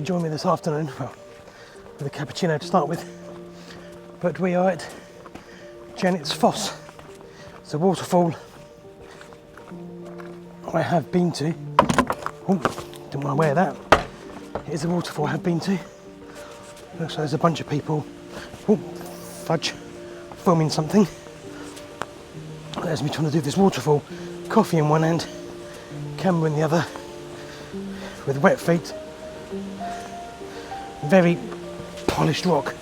you join me this afternoon, well, with a cappuccino to start with, but we are at Janet's Foss. It's a waterfall I have been to. Oh, didn't want to wear that. It is a waterfall I have been to. Looks like there's a bunch of people, oh, fudge, filming something. There's me trying to do this waterfall. Coffee in one hand, camera in the other, with wet feet. Very polished rock.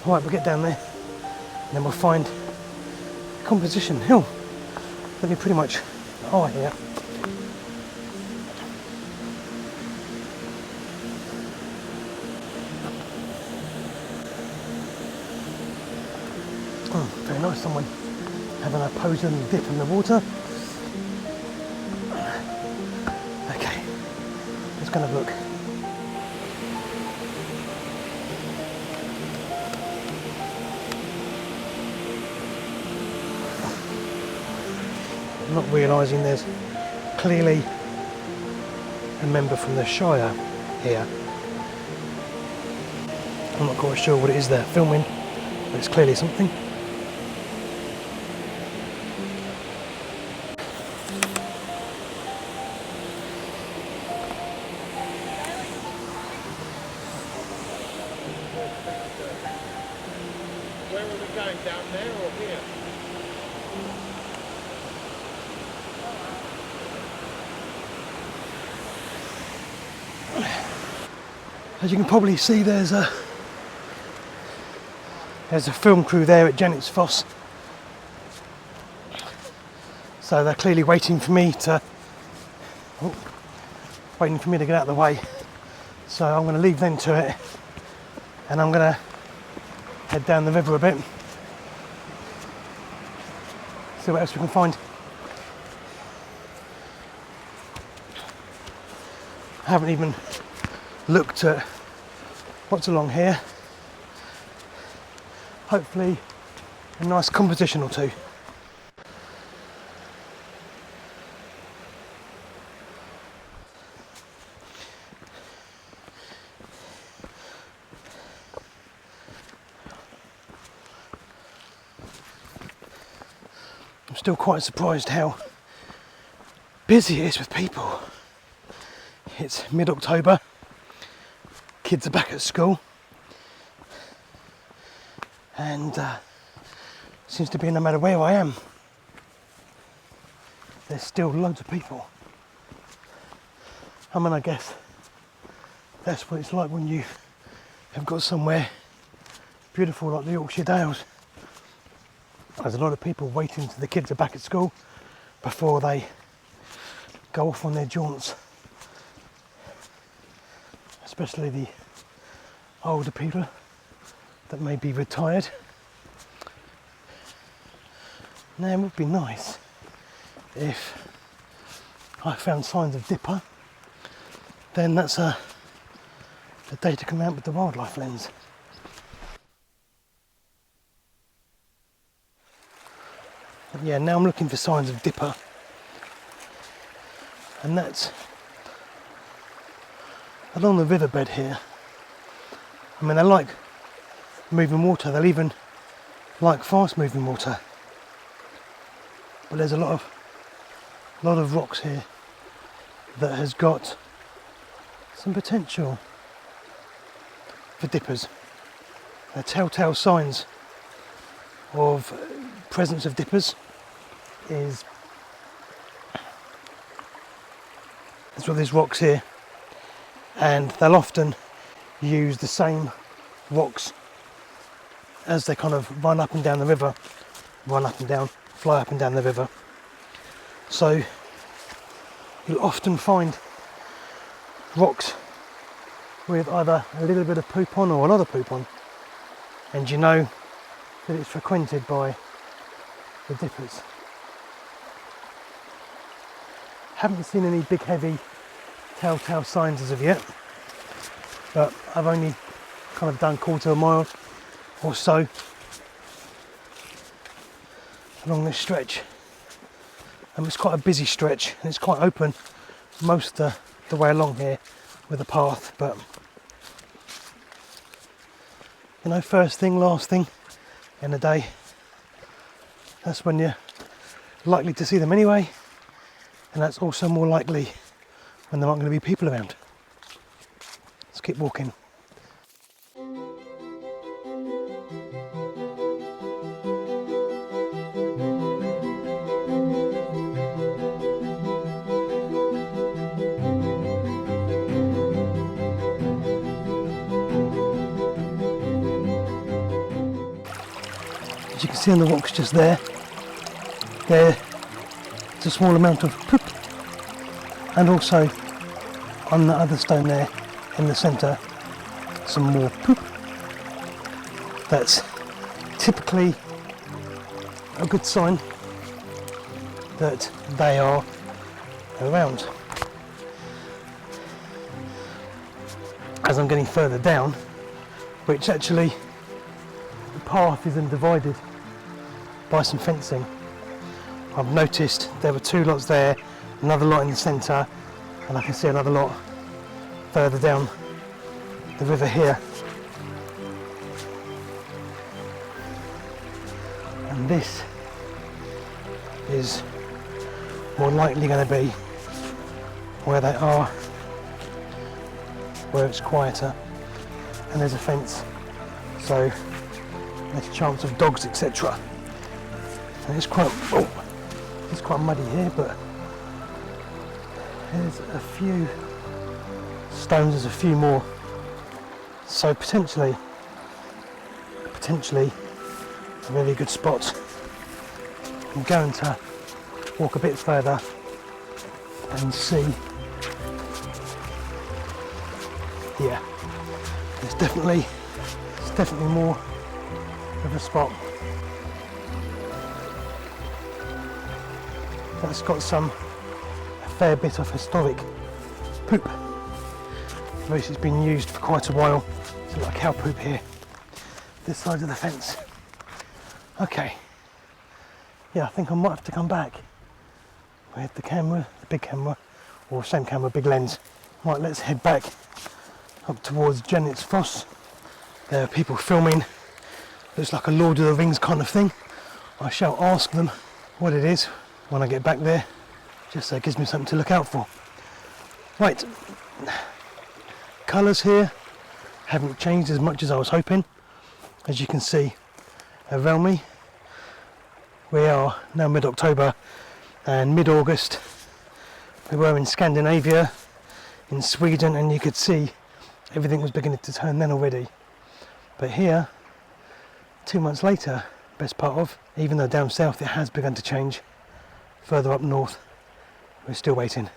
Right, we'll get down there and then we'll find a composition hill that we pretty much are here. Oh, very nice, someone having a pose and dip in the water. Okay, let's go and have a look. I'm not realising there's clearly a member from the Shire here. I'm not quite sure what it is they're filming, but it's clearly something. Where are we going, down there or here? As you can probably see, there's a film crew there at Janet's Foss. So they're clearly waiting for me to get out of the way. So I'm going to leave them to it, and I'm going to head down the river a bit, see what else we can find. I haven't even looked at what's along here. Hopefully a nice composition or two. I'm still quite surprised how busy it is with people. It's mid-October, kids are back at school, and seems to be no matter where I am, there's still loads of people. I mean, I guess that's what it's like when you have got somewhere beautiful like the Yorkshire Dales. There's a lot of people waiting till the kids are back at school before they go off on their jaunts. Especially the older people that may be retired. Now, it would be nice if I found signs of dipper. Then that's a day to come out with the wildlife lens. But yeah, now I'm looking for signs of dipper, and that's along the riverbed here. I mean, they like moving water, they'll even like fast moving water. But there's a lot of rocks here that has got some potential for dippers. They're telltale signs of presence of dippers is there's all these rocks here, and they'll often use the same rocks as they kind of run up and down the river, fly up and down the river. So you'll often find rocks with either a little bit of poop on or a lot of poop on, and you know that it's frequented by the dippers. Haven't seen any big heavy telltale signs as of yet, but I've only kind of done quarter of a mile or so along this stretch, and it's quite a busy stretch and it's quite open, most of the way along here with a path, but you know, first thing, last thing in the day, that's when you're likely to see them anyway, and that's also more likely when there aren't going to be people around. Let's keep walking. As you can see on the rocks just there's a small amount of poop, and also on the other stone there in the centre some more poop. That's typically a good sign that they are around. As I'm getting further down, which actually the path isn't divided by some fencing, I've noticed there were two lots there, another lot in the centre, and I can see another lot further down the river here. And this is more likely going to be where they are, where it's quieter and there's a fence, so there's a chance of dogs, etc. And it's quite muddy here, but there's a few stones, there's a few more, so potentially a really good spot. I'm going to walk a bit further and see. Yeah, it's definitely more of a spot that's got a fair bit of historic poop. It's been used for quite a while. It's a lot of cow poop here, this side of the fence. Okay, yeah, I think I might have to come back with the camera, the big camera, or same camera, big lens. Right, let's head back up towards Janet's Foss. There are people filming. Looks like a Lord of the Rings kind of thing. I shall ask them what it is when I get back there, just so it gives me something to look out for. Right, colours here haven't changed as much as I was hoping. As you can see around me, we are now mid-October, and mid-August we were in Scandinavia, in Sweden, and you could see everything was beginning to turn then already. But here, 2 months later, best part of, even though down south it has begun to change, further up north we're still waiting.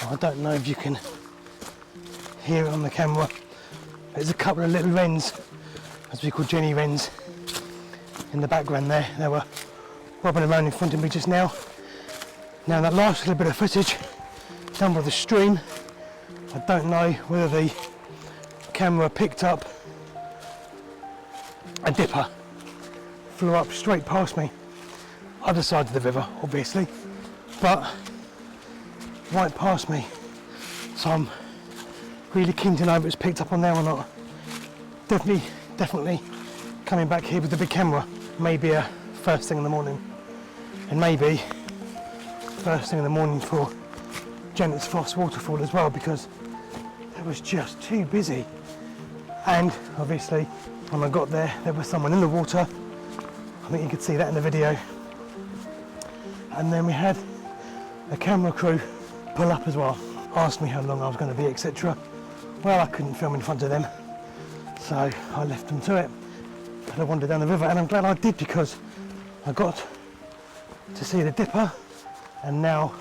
I don't know if you can hear it on the camera. There's a couple of little wrens, as we call Jenny wrens, in the background there. They were bobbing around in front of me just now. Now that last little bit of footage down by the stream, I don't know whether the camera picked up a dipper. Flew up straight past me, other side of the river obviously, but right past me. So I'm really keen to know if it's picked up on there or not. Definitely coming back here with the big camera. Maybe first thing in the morning, and maybe first thing in the morning for Janet's Foss Waterfall as well, because it was just too busy. And obviously when I got there, there was someone in the water. I think you could see that in the video. And then we had a camera crew pull up as well, asked me how long I was going to be, etc. Well, I couldn't film in front of them, so I left them to it. And I wandered down the river, and I'm glad I did, because I got to see the dipper, and now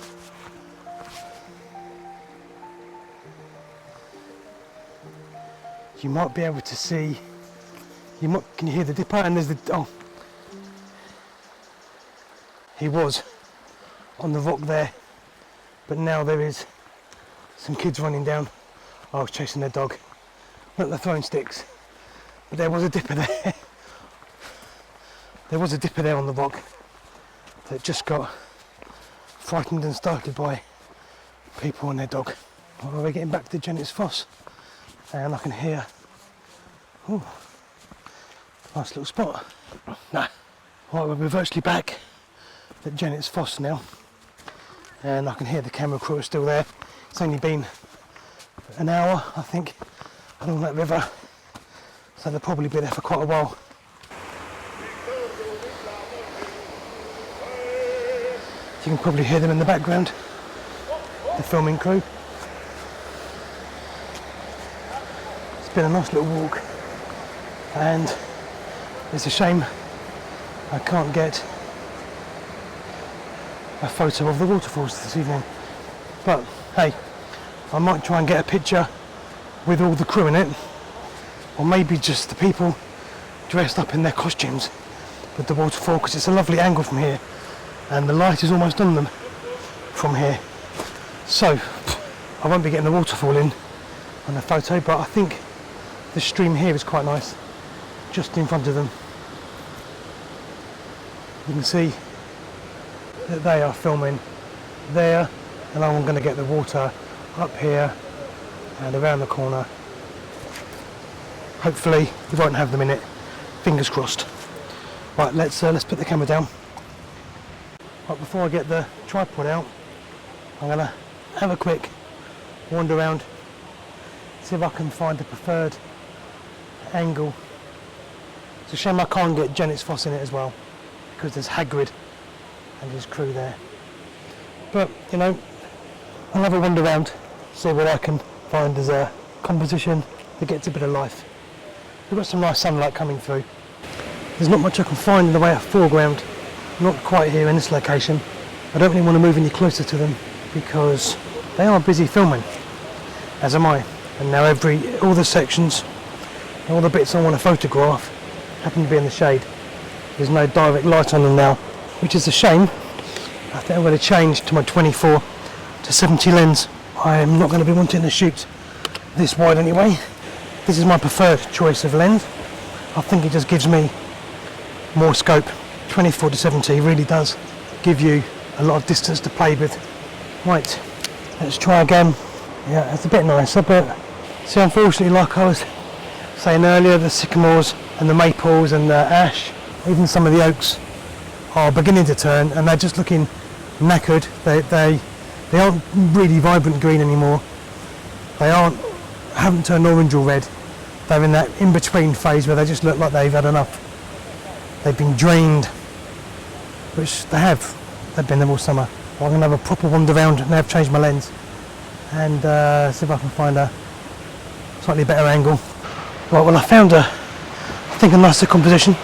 you might be able to see Can you hear the dipper? And there's the, oh, he was on the rock there, but now there is some kids running down. I was chasing their dog, not the throwing sticks, but there was a dipper there. There was a dipper there on the rock that just got frightened and startled by people and their dog. Well, we're getting back to Janet's Foss, and I can hear, oh, nice little spot. Nah. Right, we're virtually back at Janet's Foss now, and I can hear the camera crew are still there. It's only been an hour, I think, along that river, so they'll probably be there for quite a while. You can probably hear them in the background, the filming crew. It's been a nice little walk, and it's a shame I can't get a photo of the waterfalls this evening, but hey, I might try and get a picture with all the crew in it, or maybe just the people dressed up in their costumes with the waterfall, because it's a lovely angle from here and the light is almost on them from here. So I won't be getting the waterfall in on the photo, but I think the stream here is quite nice, just in front of them. You can see that they are filming there, and I'm going to get the water up here and around the corner. Hopefully we won't have them in it, fingers crossed. Right, let's put the camera down. Right, before I get the tripod out, I'm going to have a quick wander around, see if I can find a preferred angle. It's a shame I can't get Janet's Foss in it as well, because there's Hagrid and his crew there. But, you know, I'll have a wander around, see what I can find as a composition that gets a bit of life. We've got some nice sunlight coming through. There's not much I can find in the way of foreground, not quite here in this location. I don't really want to move any closer to them because they are busy filming, as am I. And now all the sections, all the bits I want to photograph happen to be in the shade. There's no direct light on them now, which is a shame. I think I'm going to change to my 24 to 70 lens. I am not going to be wanting to shoot this wide anyway. This is my preferred choice of lens. I think it just gives me more scope. 24 to 70 really does give you a lot of distance to play with. Right, let's try again. Yeah, it's a bit nicer, but see, unfortunately, like I was saying earlier, the sycamores and the maples and the ash, even some of the oaks, are beginning to turn, and they're just looking knackered. They aren't really vibrant green anymore. They haven't turned orange or red. They're in that in-between phase where they just look like they've had enough. They've been drained, which they have. They've been there all summer. Well, I'm going to have a proper wander around. Now I've changed my lens, and see if I can find a slightly better angle. Right, well, I found I think a nicer composition.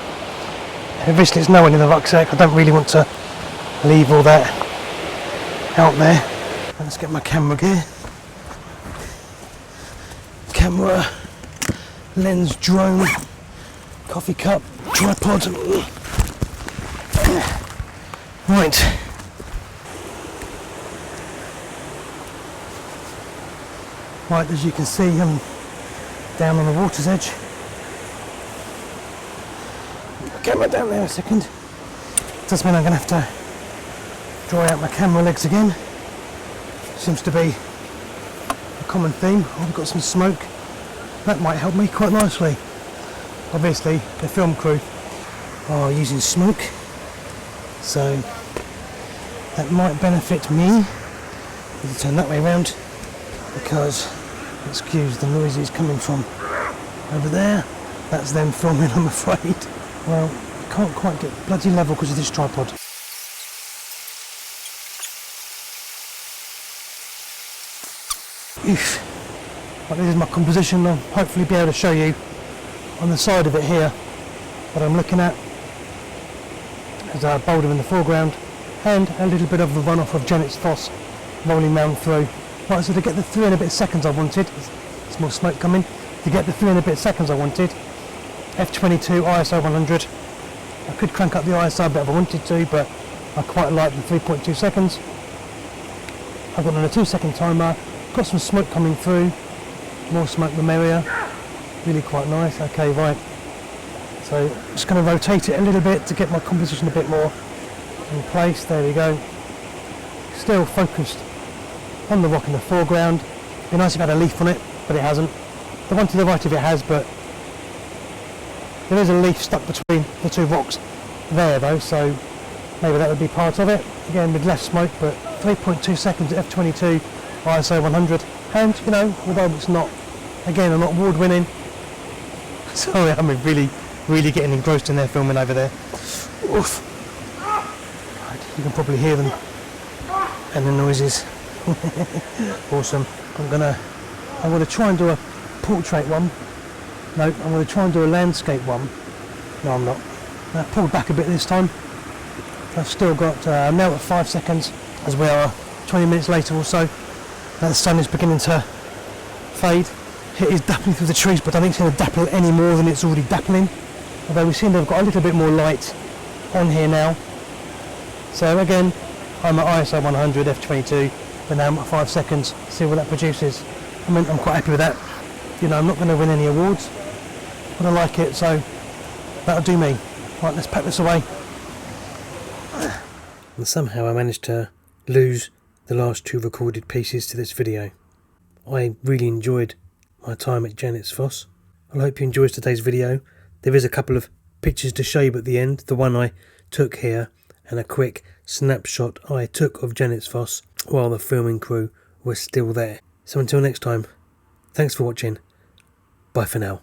Obviously it's nowhere in the rucksack. I don't really want to leave all that out there. Let's get my camera gear. Camera, lens, drone, coffee cup, tripod. Right. Right, as you can see, I'm down on the water's edge. Camera down there a second. Does mean I'm going to have to dry out my camera legs again. Seems to be a common theme. I've got some smoke. That might help me quite nicely. Obviously, the film crew are using smoke, so that might benefit me. I'll turn that way around because, excuse the noises coming from over there. That's them filming, I'm afraid. Well, I can't quite get bloody level because of this tripod. Oof. Right, this is my composition. I'll hopefully be able to show you on the side of it here what I'm looking at. There's a boulder in the foreground and a little bit of the runoff of Janet's Foss rolling round through. Right, so to get the 3 and a bit seconds I wanted, there's more smoke coming, to get the 3 and a bit seconds I wanted, f22 ISO 100. I could crank up the ISO a bit if I wanted to, but I quite like the 3.2 seconds. I've got on a 2-second timer, got some smoke coming through, more smoke the merrier, really quite nice. Okay, right, so just going to rotate it a little bit to get my composition a bit more in place. There we go. Still focused on the rock in the foreground. Be nice if it had a leaf on it, but it hasn't. The one to the right of it has, but there is a leaf stuck between the two rocks there though, so maybe that would be part of it. Again, with less smoke, but 3.2 seconds at f22 ISO 100. And, you know, although it's not, again, I'm not award winning. Sorry, I'm really getting engrossed in there filming over there. Oof. Right, you can probably hear them and the noises. Awesome. I'm gonna try and do a portrait one. No, I'm gonna try and do a landscape one. No, I'm not. I pulled back a bit this time. I've still got now at 5 seconds, as we are 20 minutes later or so. Now the sun is beginning to fade. It is dappling through the trees, but I don't think it's going to dapple any more than it's already dappling. Although we seem to have got a little bit more light on here now. So again, I'm at ISO 100 f22, but now I'm at 5 seconds. See what that produces. I mean, I'm quite happy with that. You know, I'm not going to win any awards, but I like it, so that'll do me. Right, let's pack this away. And somehow I managed to lose the last 2 recorded pieces to this video. I really enjoyed my time at Janet's Foss. I hope you enjoyed today's video. There is a couple of pictures to show you at the end. The one I took here and a quick snapshot I took of Janet's Foss while the filming crew was still there. So until next time, thanks for watching. Bye for now.